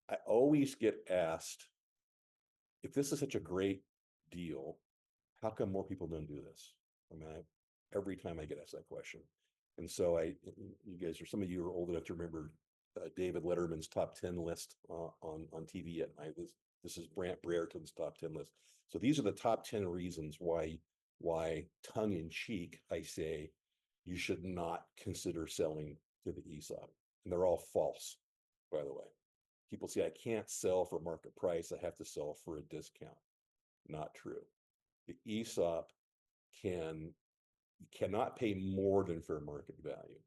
I always get asked, if this is such a great deal, how come more people don't do this? I mean, every time I get asked that question. And so you guys, or some of you are old enough to remember David Letterman's top 10 list on TV at night. This is Brant Brereton's top 10 list. So these are the top 10 reasons why tongue in cheek, I say, you should not consider selling to the ESOP. And they're all false, by the way. People say, I can't sell for market price. I have to sell for a discount. Not true. The ESOP cannot pay more than fair market value.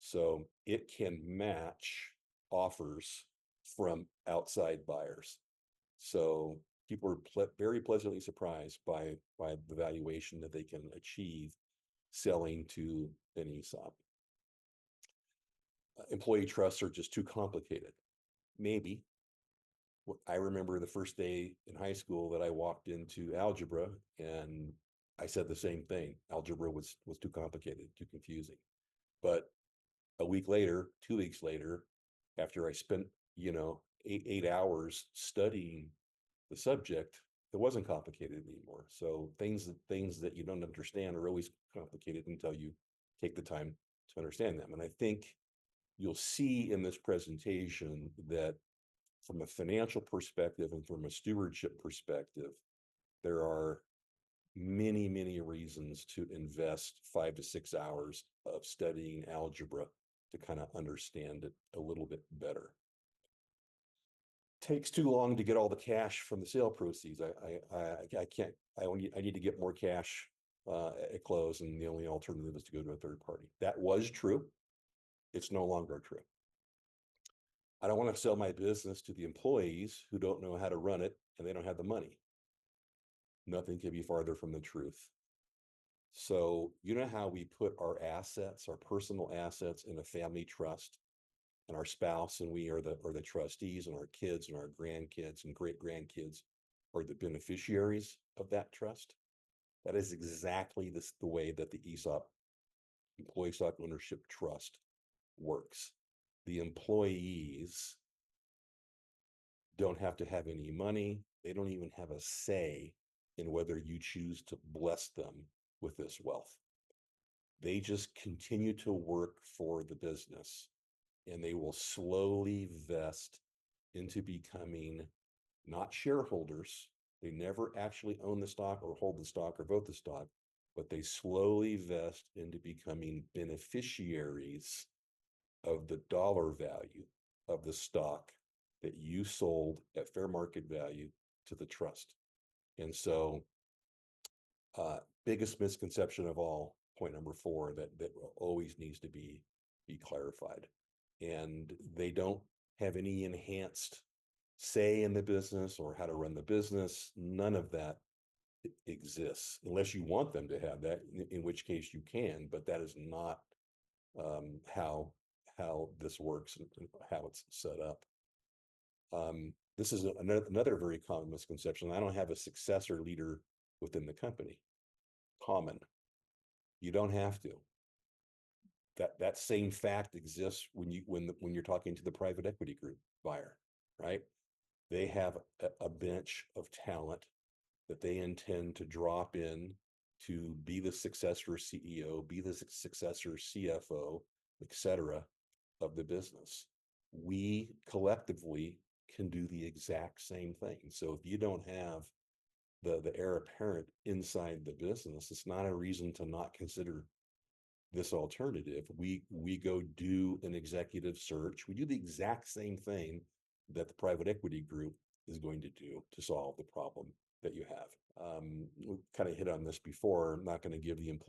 So it can match offers from outside buyers. So people are very pleasantly surprised by the valuation that they can achieve selling to an ESOP. Employee trusts are just too complicated. Maybe. I remember the first day in high school that I walked into algebra, and I said the same thing. Algebra was too complicated, too confusing. But a week later, 2 weeks later, after I spent, 8 hours studying the subject, it wasn't complicated anymore. So things that you don't understand are always complicated until you take the time to understand them. And I think you'll see in this presentation that from a financial perspective and from a stewardship perspective, there are many, many reasons to invest 5 to 6 hours of studying algebra to kind of understand it a little bit better. Takes too long to get all the cash from the sale proceeds. I need to get more cash at close, and the only alternative is to go to a third party. That was true. It's no longer true. I don't want to sell my business to the employees who don't know how to run it and they don't have the money. Nothing could be farther from the truth. So you know how we put our assets, our personal assets, in a family trust, and our spouse and we are the trustees, and our kids and our grandkids and great grandkids are the beneficiaries of that trust. That is exactly the way that the ESOP, employee stock ownership trust, works. The employees don't have to have any money. They don't even have a say in whether you choose to bless them with this wealth. They just continue to work for the business, and they will slowly vest into becoming not shareholders. They never actually own the stock or hold the stock or vote the stock, but they slowly vest into becoming beneficiaries of the dollar value of the stock that you sold at fair market value to the trust. And so biggest misconception of all, point number 4, that always needs to be clarified. And they don't have any enhanced say in the business or how to run the business. None of that exists unless you want them to have that, in which case you can, but that is not how this works and how it's set up. This is another very common misconception. I don't have a successor leader within the company. Common. You don't have to. That same fact exists when you're talking to the private equity group buyer, right? They have a bench of talent that they intend to drop in to be the successor CEO, be the successor CFO, etc., of the business. We collectively can do the exact same thing. So if you don't have the heir apparent inside the business, it's not a reason to not consider this alternative. We go do an executive search. We do the exact same thing that the private equity group is going to do to solve the problem that you have. We kind of hit on this before. I'm not going to give the employee